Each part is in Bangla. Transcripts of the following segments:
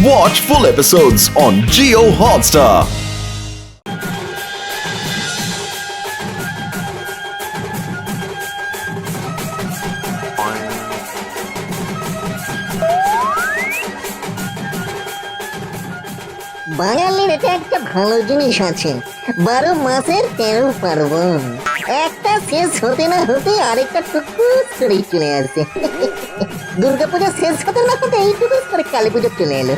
Watch full episodes on Jio Hotstar. বাঙালির এটা একটা ভালো জিনিস আছে, 12 মাসের 13 পার্বণ। একটা শেষ হতে না হতে আরেকটা টুকুস করে চলে আসে। দুর্গাপূজা শেষ হতে না হতে এই টুকুস করে কালী পুজো চলে এলো।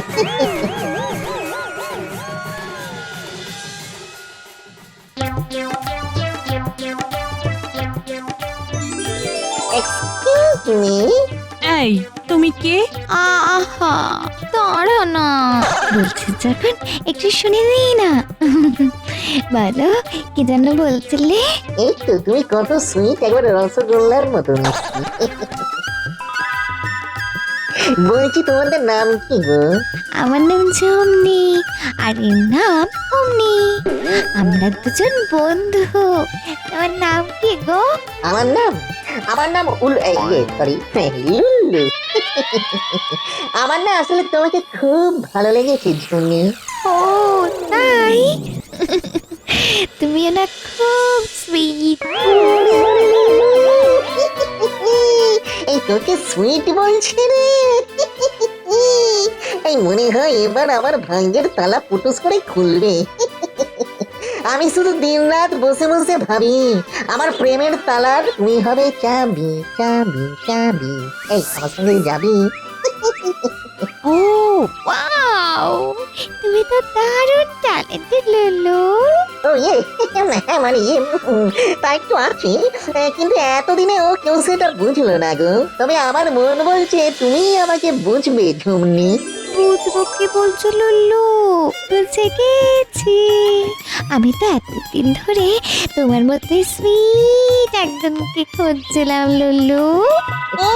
Excuse me. এই তুমি কে? আহা দাঁড়া না, বলছি যখন একটু শুনে দিই না। বলো কি যেন বলছিলে? এই তো তুমি কত সুইট, একবারে রসগোল্লার মতো মিষ্টি। বলছি তোমাদের নাম কি গো? আমার নাম ঝুমনি আর এর নাম অমনি। আমরা দুজন বন্ধু। তোমার নাম কি গো? আমার নাম সরি লুল্লু। আমার না আসলে তোমাকে খুব ভালো লেগেছে ঝুমনি। ও তাই? তুমিও না খুব সুইট। এই তোকে সুইট বলছে রে। এই মনে হয় এবার আমার ভাগ্যের তালা পুটুস করে খুলবে। আমি শুধু দিন রাত বসে বসে ভাবি আমার প্রেমের তালার তুমি হবে চাবি চাবি চাবি। এই আমার সঙ্গে যাবি? ও ওয়াও, তুমি তো দারুণ ট্যালেন্টেড লুলু। ও হ্যাঁ মানে তা একটু আছি, কিন্তু এতদিনেও কেউ সেটা বুঝলো না গো। তবে আমার মন বলছে তুমি আমাকে বুঝবে ঝুমনি। বুঝবো কি বলছো লুল্লু? বুঝে গেছি। আমি তো এতদিন ধরে তোমার মধ্যে সুইট একজনকে খুঁজছিলাম লুল্লু। ও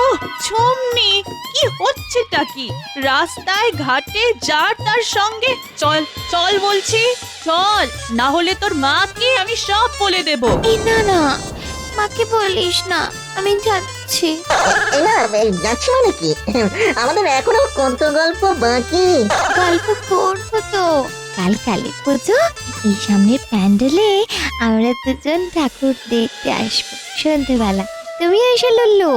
ঝুমনি, কি হচ্ছেটা কি? রাস্তায় ঘাটে যার তার সঙ্গে চল চল বলছি, চল, না হলে তোর মাকে আমি সব বলে দেব। এই না না, মাকে বলিস না, আমি যাচ্ছি। না যাচ্ছি মানে কি, আমাদের এখনো কত গল্প বাকি। গল্প করবো তো। কাল কালী পুজো, এই সামনের প্যান্ডেলে আমরা দুজন ঠাকুর দেখতে আসবো সন্ধ্যেবেলা। তুমি এসে লুল্লু,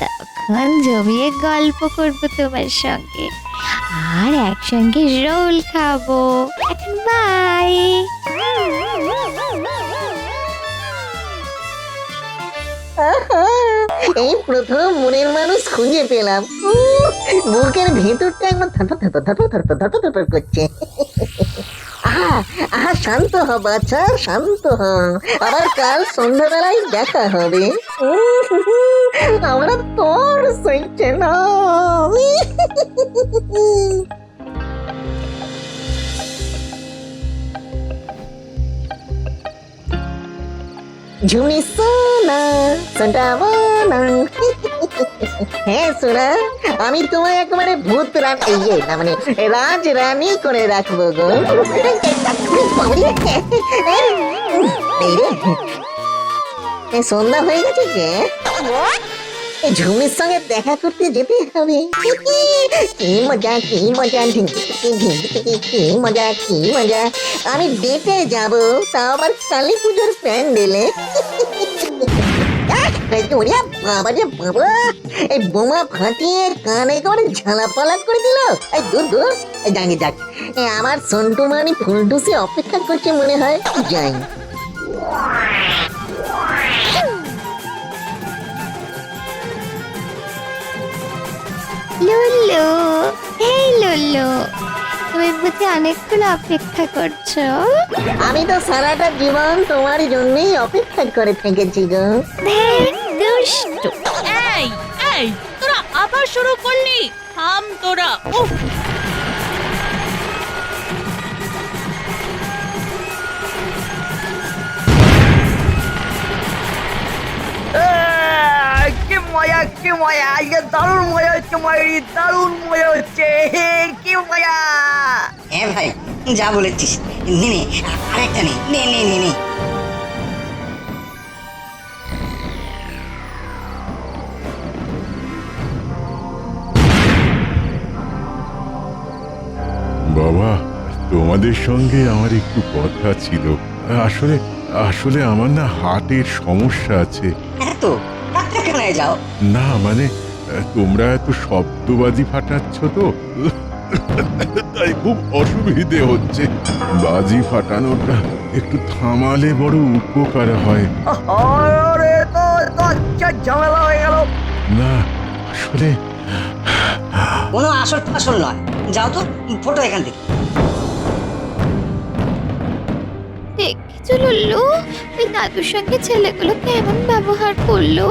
তখন জমিয়ে গল্প করবো তোমার সঙ্গে, আর একসঙ্গে রোল খাবো। এখন বাই। এই প্রথম মনের মানুষ খুঁজে পেলাম। বুকের ভেতরটা একবার ধর করছে। আহা আহা, শান্ত হ বাচ্চা, শান্ত হ। আবার কাল সন্ধ্যাবেলায় দেখা হবে। আমরা তোর সইছে না। ঝুমি সোনা সোনামানা। হ্যাঁ সোনা, আমি তোমায় একেবারে ভূত রানী, না মানে রাজ রানী করে রাখবো গো। এই সন্ধ্যা হয়ে গেছে যে, এই ঝুমির সঙ্গে দেখা করতে যেতে হবে। কি মজা কি মজা, কি মজা কি মজা। আমি ডেটে যাব, তা আবার কালী পুজোর প্যান্ডেলে। বাবা রে বাবা, এই বোমা ফাটিয়ে কান একেবারে ঝালাপালা করে দিল। এই দূর দূর, যাকে যাক, আমার সন্টু মানি ফুলটুসি অপেক্ষা করছে মনে হয়, যাই। লুল্লু, এই লুল্লু, তুমি বুঝি অনেকক্ষণ অপেক্ষা করছো? আমি তো সারাটা জীবন তোমার জন্যই অপেক্ষা করে থেকেছি গো। দুষ্টু। এই এই, তোরা আবার শুরু করলি? থাম তোরা। উফ, কি মজা কি মজা, আজকে দারুণ মজা হচ্ছে মায়েরি, দারুণ মজা হচ্ছে, কি মজা। হ্যাঁ ভাই, যা বলেছিস, নে নে আরেকটা নে নে নে নে নে। বাবা, তোমাদের সঙ্গে আমার একটু কথা ছিল। আসলে আসলে আমার না হার্টের সমস্যা আছে। হ্যাঁ তো ডাক্তারখানায় যাও। না মানে তোমরা এত শব্দবাজি ফাটাচ্ছ তো, তাই খুব অসুবিধে হচ্ছে। বাজি ফাটানোটা একটু থামালে বড় উপকার হয়। আরে তো তো আচ্ছা ঝামেলা হয়ে গেল। না আসলে কোনো আসল ফাসল নয়, যাও তো ফটো এখান থেকে। দেখেছো লুল্লু, ওই দাদুর সঙ্গে ছেলেগুলো কেমন ব্যবহার করলো?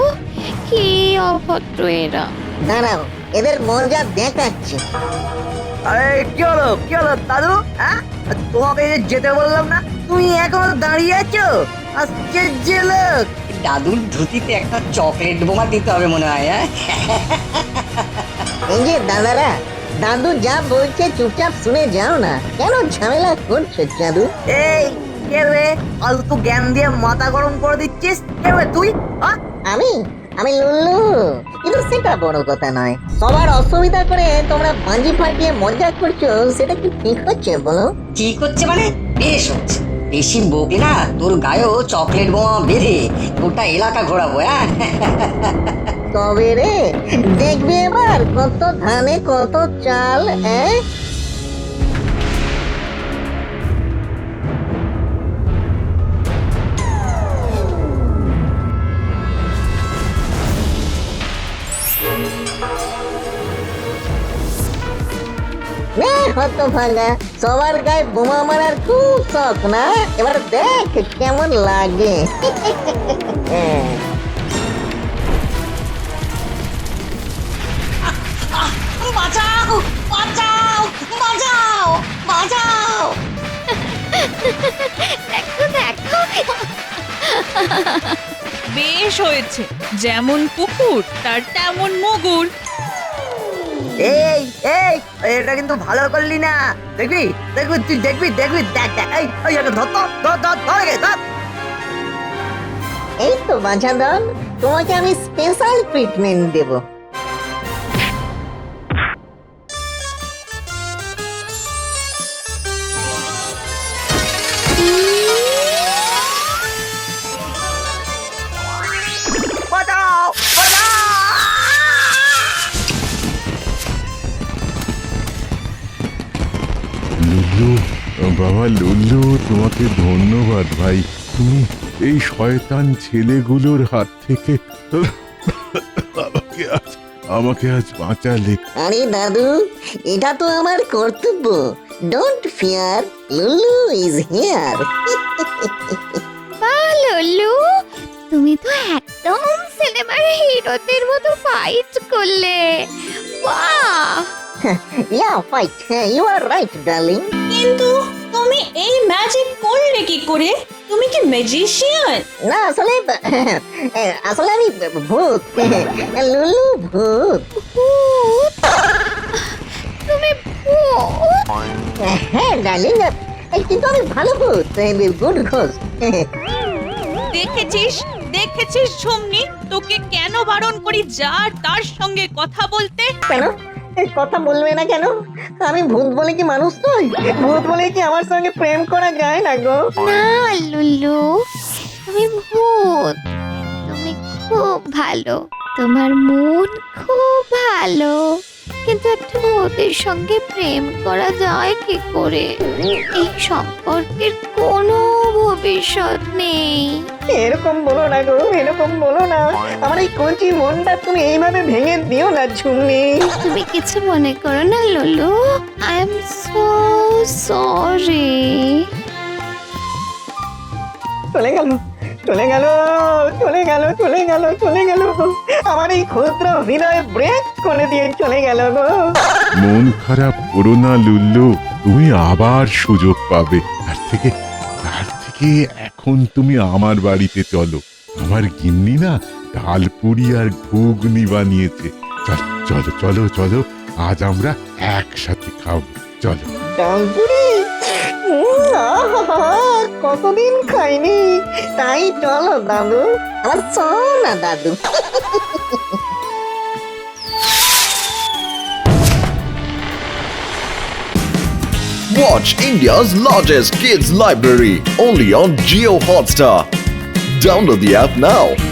কি অভদ্র এরা। দাঁড়াও, এদের মজা দেখাচ্ছি। আরে কি হলো দাদু? হ্যাঁ, তোমাকে যে যেতে বললাম না, তুমি এখনো দাঁড়িয়ে আছো? আশ্চর্য লোক। দাদুর ধুতিতে একটা চকলেট বোমা দিতে হবে মনে হয়। হ্যাঁ এই যে দাদারা, দাদু যা বলছে চুপচাপ শুনে যাও না। কেন ঝামেলা করছো দাদু? এই কে রে? ফালতু জ্ঞান দিয়ে মাথা গরম করে দিচ্ছিস। কে রে তুই? হ্যাঁ? আমি আমি লুল্লু, কিন্তু সেটা বড় কথা নয়। সবার অসুবিধা করে তোমরা বাজি ফাটিয়ে মজা করছো, সেটা কি ঠিক হচ্ছে বলো? ঠিক হচ্ছে মানে বেশ হচ্ছে। বেশি বকলি না, তোর গায়েও চকলেট বোমা বেঁধে গোটা এলাকা ঘোরাবো। হ্যাঁ তবে রে, দেখবে এবার কত ধানে কত চাল। হতো ভাঙা, সবার গায়ে বোমা মারার খুব শখ না? এবার দেখ কেমন লাগে। বাঁচাও বাঁচাও বাঁচাও বাঁচাও। দেখো দেখো, বেশ হয়েছে, যেমন কুকুর তার তেমন মুগুর। এই এই এটা কিন্তু ভালো করলি না। দেখবি দেখবি তুই দেখবি দেখবি দেখ দেখ। এই একটা ধর তো, ধর গে ধর। এই তো বাছা দল, তোমাকে আমি স্পেশাল ট্রিটমেন্ট দেব। বাঁচাও বাঁচাও। লুল্লু, বাবা লুল্লু, তোমাকে ধন্যবাদ ভাই। তুমি এই শয়তান ছেলেগুলোর হাত থেকে আমাকে আজ বাঁচালে। আরে দাদু, এটা তো আমার কর্তব্য। Don't fear, Lullu is here. বাহ লুল্লু, তুমি তো একদম সিনেমার হিরোদের মতো ফাইট করলে। বাহ! Yeah fight, you are right darling. কিন্তু তুমি এই ম্যাজিক করলে কি করে? তুমি কি ম্যাজিশিয়ান? না আসলে আসলে আমি ভূত। লুল্লু ভূত। ভূত? তুমি ভূত? হ্যাঁ ডার্লিং, কিন্তু আমি ভালো ভূত, গুড ঘোষ। দেখেছিস ঝুমনি, তোকে কেন বারণ করি যার তার সঙ্গে কথা বলতে? কেন কথা বলবে না কেন? আমি ভূত বলে কি মানুষ নই? ভূত বলে কি আমার সঙ্গে প্রেম করা যায় না গো? না লুল্লু, তুমি ভূত। তুমি খুব ভালো, তোমার মন খুব ভালো, কিন্তু একটা ভূতের সঙ্গে প্রেম করা যায় কি করে? এই সম্পর্কের কোনো ভবিষ্যৎ নেই। এরকম বলো না গো, এরকম বলো না। আমার এই কচি মনটা তুমি এইভাবে ভেঙে দিও না ঝুমনি। তুমি কিছু মনে করো না লুলু, আই এম সো সরি। চলে গেল, চলে গেল, চলে গেল, চলে গেল, চলে গেল। আমার এই ক্ষুদ্র হৃদয় ব্রেক করে দিয়ে চলে গেল গো। মন খারাপ করো না লুল্লু, তুমি আবার সুযোগ পাবে। তার থেকে এখন তুমি আমার বাড়িতে চলো। আমার গিন্নি না ডালপুরি আর ঘুগনি বানিয়েছে। চলো চলো চলো, আজ আমরা একসাথে খাবো। চলো। ডালপুরি, কতদিন খাইনি। তাই চলো দাদু, আমার সোনা দাদু। Watch India's largest kids library only on Geo Hotstar. Download the app now.